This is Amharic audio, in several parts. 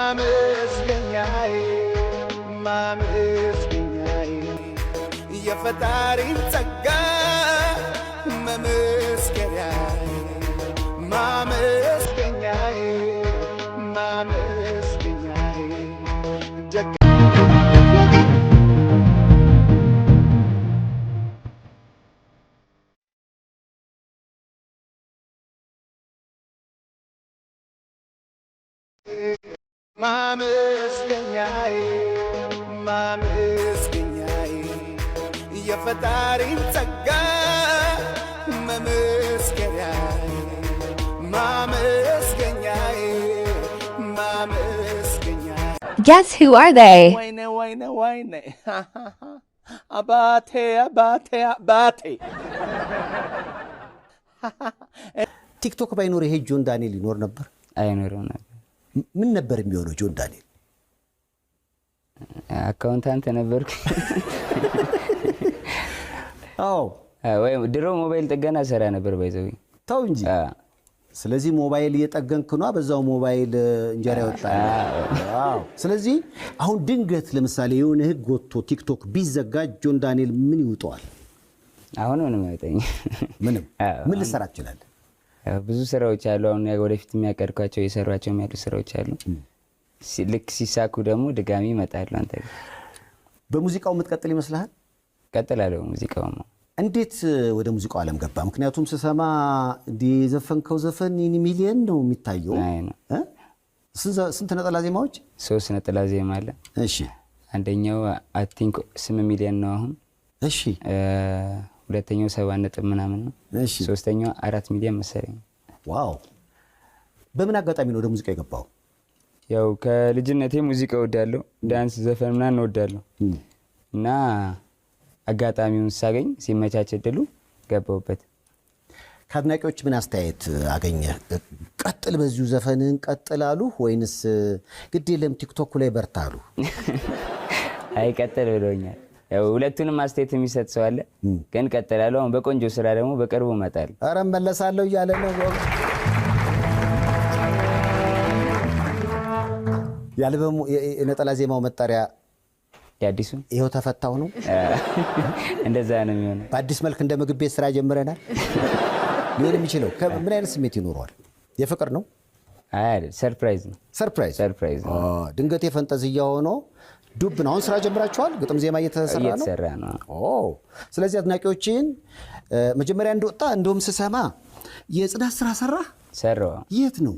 ማመስገኛዬ ማመስገኛዬ የፈጣሪን ጸጋ መመስገኛዬ ማመስገኛዬ ማመስገኛዬ ማመስገኛዬ ማመስገኛዬ የፈጣሪን ጸጋ መመስገኛዬ ማመስገኛዬ ማመስገኛዬ Guess who are they? ወይኔ አባቴ ቲክቶክ ባይኖር ይሄ ጆን ዳንኤል ይኖር ነበር? አይኖርም ነበር። ምን ነበር የሚሆነው ጆን ዳንኤል? አካውንታንት ነበርኩ። አዎ ወይ ድሮ ሞባይል ጥገና ሰራ ነበር ባይዘው። ታው እንጂ። ስለዚህ ሞባይል እየጠገንክ ነው፣ በዛው ሞባይል እንጀራ ያወጣል። አዎ። ስለዚህ አሁን ድንገት ለምሳሌ የሆነ ህግ ወጥቶ ቲክቶክ ቢዘጋጅ ጆን ዳንኤል ምን ይውጣዋል? አሁን ምንም አይወጣኝ። ምንም። ምን ልሰራ ይችላል? ብዙ ስራዎች አሉ። አሁን ወደፊት የሚያቀርኳቸው የሰሯቸው ያሉ ስራዎች አሉ። ልክ ሲሳኩ ደግሞ ድጋሚ ይመጣሉ። አንተ በሙዚቃው የምትቀጥል ይመስልሃል? ቀጥላለሁ። ሙዚቃው እንዴት ወደ ሙዚቃው ዓለም ገባ? ምክንያቱም ስሰማ ዘፈንከው ዘፈን ሚሊየን ነው የሚታየው። ስንት ነጠላ ዜማዎች? 3 ነጠላ ዜማ አለ። እሺ። አንደኛው አይ ቲንክ 8 ሚሊዮን ነው አሁን። እሺ። ሁለተኛው 7 ነጥብ ምናምን ነው። እሺ። ሶስተኛው 4 ሚሊዮን መሰለኝ። ዋው! በምን አጋጣሚ ነው ወደ ሙዚቃ የገባው? ያው ከልጅነቴ ሙዚቃ ወዳለሁ፣ ዳንስ ዘፈን ምናምን ወዳለሁ እና አጋጣሚውን ሳገኝ ሲመቻች እድሉ ገባሁበት። ከአድናቂዎች ምን አስተያየት አገኘ? ቀጥል በዚሁ ዘፈንን ቀጥል አሉ ወይንስ ግድ የለም ቲክቶክ ላይ በርታ አሉ? አይ ቀጥል ብለውኛል። ያው ሁለቱንም አስተያየት የሚሰጥ ሰው አለ፣ ግን ቀጥላለሁ። አሁን በቆንጆ ስራ ደግሞ በቅርቡ እመጣለሁ። ኧረ እመለሳለሁ እያለ ነው። የአልበሙ የነጠላ ዜማው መጠሪያ የአዲሱ ይኸው ተፈታው ነው። እንደዛ ነው የሚሆነው። በአዲስ መልክ እንደ ምግብ ቤት ስራ ጀምረናል። ሊሆን የሚችለው ምን አይነት ስሜት ይኖረዋል? የፍቅር ነው? አይ ሰርፕራይዝ ነው። ሰርፕራይዝ ነው። ድንገት የፈንጠዝያ ሆኖ ዱብ ነው። አሁን ስራ ጀምራችኋል? ግጥም ዜማ እየተሰራ ነው። ስለዚህ አድናቂዎችን መጀመሪያ እንደወጣ እንደውም ስሰማ የጽዳት ስራ ሰራው። የት ነው?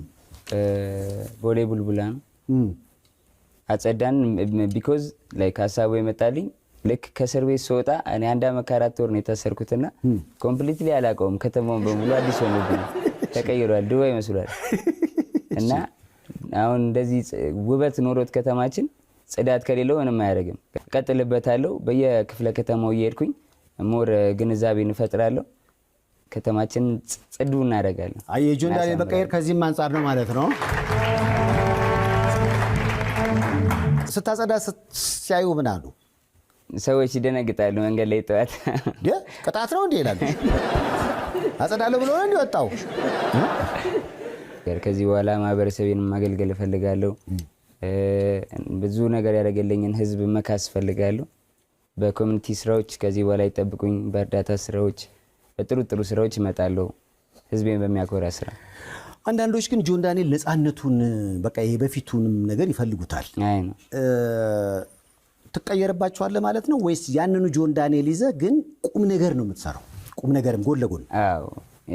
ቦሌ ቡልቡላ ነው። አጸዳን ቢኮዝ ላይክ ሀሳቡ የመጣልኝ ልክ ከእስር ቤት ስወጣ እኔ 1 ዓመት ከ4 ወር ነው የታሰርኩትና ኮምፕሊትሊ አላውቀውም። ከተማውን በሙሉ አዲስ ሆኖብኝ ተቀይሯል። ዱባይ ይመስላል። እና አሁን እንደዚህ ውበት ኖሮት ከተማችን ጽዳት ከሌለው ምንም አያደርግም። ቀጥልበታለሁ። በየክፍለ ከተማው እየሄድኩኝ ሞር ግንዛቤን እፈጥራለሁ። ከተማችን ጽዱ እናደርጋለን። አይ ጆን ዳንኤል መቀየር ከዚህም አንፃር ነው ማለት ነው። ስታጸዳ ሲያዩ ምን አሉ? ሰዎች ይደነግጣሉ። መንገድ ላይ ጠዋት ቅጣት ነው እንዴ ይላሉ። አጸዳለሁ ብሎ ነው እንዲወጣው። ከዚህ በኋላ ማህበረሰቤን ማገልገል እፈልጋለሁ። ብዙ ነገር ያደረገልኝን ህዝብ መካስ እፈልጋለሁ። በኮሚኒቲ ስራዎች ከዚህ በኋላ ይጠብቁኝ። በእርዳታ ስራዎች፣ በጥሩ ስራዎች እመጣለሁ። ህዝቤን በሚያኮራ ስራ። አንዳንዶች ግን ጆን ዳንኤል ነፃነቱን በቃ የበፊቱንም ነገር ይፈልጉታል። አይ ነው። ትቀየርባቸዋለህ ማለት ነው ወይስ ያንኑ ጆን ዳንኤል ይዘህ ግን ቁም ነገር ነው የምትሰራው? ቁም ነገርም ጎን ለጎን? አዎ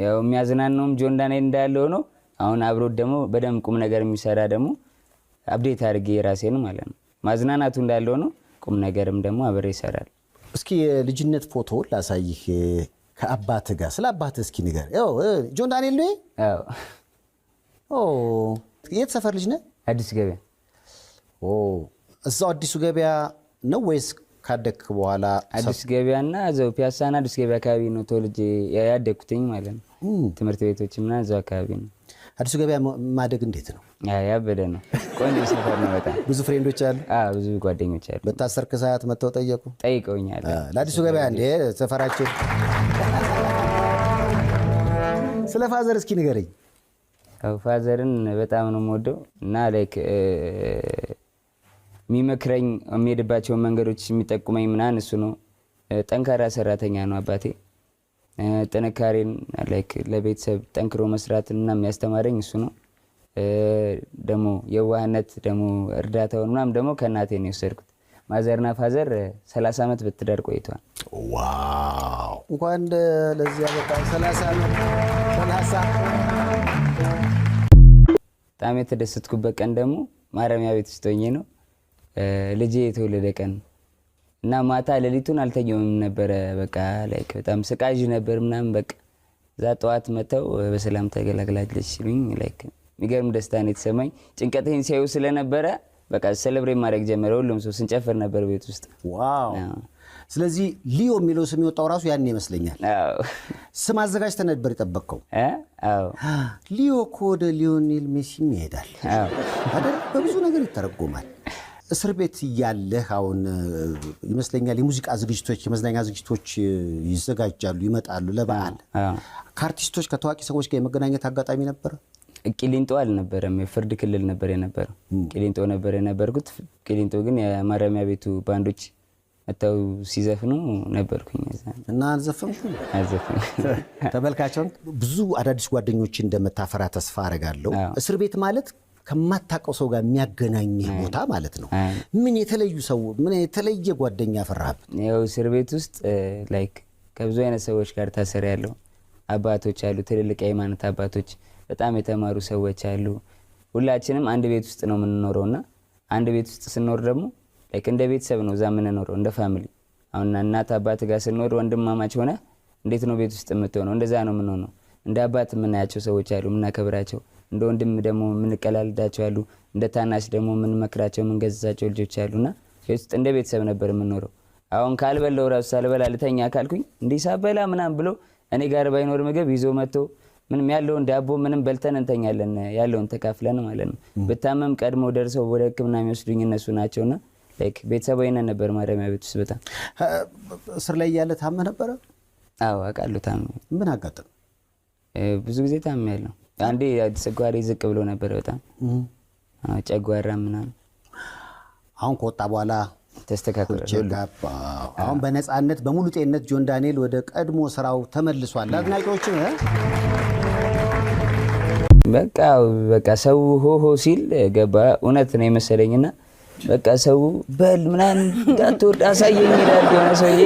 ያው የሚያዝናናውም ጆን ዳንኤል እንዳለ ሆኖ አሁን አብሮት ደግሞ በደንብ ቁም ነገር የሚሰራ ደግሞ አፕዴት አድርጌ የራሴን ማለት ነው። ማዝናናቱ እንዳለ ሆኖ ቁም ነገርም ደግሞ አብሬ ይሰራል። እስኪ የልጅነት ፎቶ ላሳይህ ከአባትህ ጋር። ስለ አባትህ እስኪ ንገር። ጆን ዳንኤል ነው? አዎ። የት ሰፈር ልጅ ነህ? አዲስ ገበያ። እዛው አዲሱ ገበያ ነው ወይስ ካደክ በኋላ? አዲስ ገበያና እዛው ፒያሳና አዲስ ገበያ አካባቢ ነው ተወልጄ ያደኩትኝ ማለት ነው። ትምህርት ቤቶች ምናምን እዛው አካባቢ ነው። አዲሱ ገበያ ማደግ እንዴት ነው? ያበደ ነው። ቆንጆ ሰፈር ነው በጣም። ብዙ ፍሬንዶች አሉ? ብዙ ጓደኞች አሉ። በታሰርክ ሰዓት መጥተው ጠይቀውኛል። ለአዲሱ ገበያ እንዴ ሰፈራችን። ስለ ፋዘር እስኪ ንገረኝ። ፋዘርን በጣም ነው የምወደው እና ላይክ የሚመክረኝ የሚሄድባቸው መንገዶች የሚጠቁመኝ ምናምን እሱ ነው። ጠንካራ ሰራተኛ ነው አባቴ። ጥንካሬን ላይክ ለቤተሰብ ጠንክሮ መስራትን እና የሚያስተማረኝ እሱ ነው። ደግሞ የዋህነት ደግሞ እርዳታውን ምናምን ደግሞ ከእናቴ ነው የወሰድኩት። ማዘርና ፋዘር 30 ዓመት በትዳር ቆይተዋል። ዋው እንኳን ለዚያ በቃ 30 ዓመት 30 በጣም የተደሰትኩበት ቀን ደግሞ ማረሚያ ቤት ውስጥ ሆኜ ነው። ልጄ የተወለደ ቀን እና ማታ ሌሊቱን አልተኛውም ነበረ። በቃ ላይክ በጣም ስቃዥ ነበር ምናምን በቃ እዛ ጠዋት መተው በሰላም ተገላግላለች ሲሉኝ ላይክ የሚገርም ደስታ ነው የተሰማኝ። ጭንቀቴን ሲያዩ ስለነበረ በቃ ሴሌብሬት ማድረግ ጀመረ። ሁሉም ሰው ስንጨፍር ነበር ቤት ውስጥ። ዋው ስለዚህ ሊዮ የሚለው ስም የወጣው ራሱ ያን ይመስለኛል። አዎ ስም አዘጋጅተህ ነበር የጠበቅከው? አዎ ሊዮ እኮ ወደ ሊዮኔል ሜሲም ይሄዳል አይደል? በብዙ ነገር ይተረጎማል። እስር ቤት እያለህ አሁን ይመስለኛል የሙዚቃ ዝግጅቶች የመዝናኛ ዝግጅቶች ይዘጋጃሉ ይመጣሉ ለበዓል። ከአርቲስቶች ከታዋቂ ሰዎች ጋር የመገናኘት አጋጣሚ ነበር? ቂሊንጦ አልነበረም፣ የፍርድ ክልል ነበር የነበረው። ቂሊንጦ ነበር የነበርኩት። ቂሊንጦ ግን የማረሚያ ቤቱ ባንዶች መተው ሲዘፍኑ ነበርኩኝ እና አልዘፈንኩም። አልዘፈንኩም። ተመልካቾች ብዙ አዳዲስ ጓደኞች እንደምታፈራ ተስፋ አደርጋለሁ። እስር ቤት ማለት ከማታውቀው ሰው ጋር የሚያገናኝህ ቦታ ማለት ነው። ምን የተለዩ ሰው ምን የተለየ ጓደኛ ፈራህበት? ያው እስር ቤት ውስጥ ላይክ ከብዙ አይነት ሰዎች ጋር ታሰሪያለሁ። አባቶች አሉ፣ ትልልቅ የሃይማኖት አባቶች፣ በጣም የተማሩ ሰዎች አሉ። ሁላችንም አንድ ቤት ውስጥ ነው የምንኖረውና አንድ ቤት ውስጥ ስንኖር ደግሞ ላይክ እንደ ቤተሰብ ነው እዛ የምንኖረው እንደ ፋሚሊ። አሁን እናት አባት ጋር ስንኖር ወንድማማች ሆነ እንዴት ነው ቤት ውስጥ የምትሆነው? እንደዛ ነው የምንሆነው። እንደ አባት የምናያቸው ሰዎች አሉ፣ የምናከብራቸው። እንደ ወንድም ደግሞ የምንቀላልዳቸው አሉ። እንደ ታናሽ ደግሞ የምንመክራቸው የምንገዛቸው ልጆች አሉና ቤት ውስጥ እንደ ቤተሰብ ነበር የምንኖረው። አሁን ካልበላው ራሱ ሳልበላ ልተኛ ካልኩኝ እንዲህ ሳበላ ምናምን ብሎ እኔ ጋር ባይኖር ምግብ ይዞ መጥቶ ምንም ያለውን ዳቦ ምንም በልተን እንተኛለን፣ ያለውን ተካፍለን ማለት ነው። ብታመም ቀድሞ ደርሰው ወደ ሕክምና የሚወስዱኝ እነሱ ናቸውና ላይክ ቤተሰባዊነት ነበር ማረሚያ ቤት ውስጥ። በጣም እስር ላይ ያለ ታመ ነበረ? አዎ አውቃለሁ። ታመ ምን አጋጠመ? ብዙ ጊዜ ታመ ያለው አንዴ ጨጓራዬ ዝቅ ብሎ ነበር በጣም ጨጓራ ምናምን። አሁን ከወጣ በኋላ ተስተካክሏል። አሁን በነፃነት በሙሉ ጤንነት ጆን ዳንኤል ወደ ቀድሞ ስራው ተመልሷል። አድናቂዎች በቃ ሰው ሆሆ ሲል ገባ እውነት ነው የመሰለኝና በቃ ሰው በል ምናምን እንዳትወርድ አሳየኝ ይላል የሆነ ሰውዬ።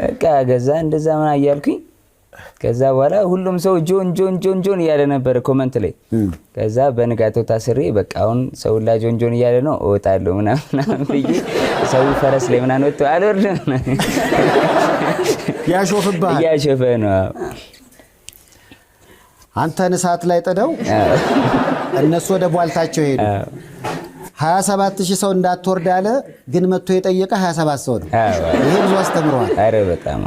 በቃ ገዛ እንደዛ ምን አያልኩኝ። ከዛ በኋላ ሁሉም ሰው ጆን ጆን ጆን ጆን እያለ ነበር ኮመንት ላይ። ከዛ በንጋታው ታስሬ በቃ አሁን ሰው ላ ጆን ጆን እያለ ነው እወጣለሁ ምናምን ብዬ ሰው ፈረስ ላይ ምናምን ወጥቶ አልወርድም። ያሾፍብሃል። እያሾፈ ነው። አንተን እሳት ላይ ጥደው እነሱ ወደ ቧልታቸው ሄዱ። 27,000 ሰው እንዳትወርድ አለ፣ ግን መጥቶ የጠየቀ 27 ሰው ነው። ይሄ ብዙ አስተምረዋል። አረ በጣም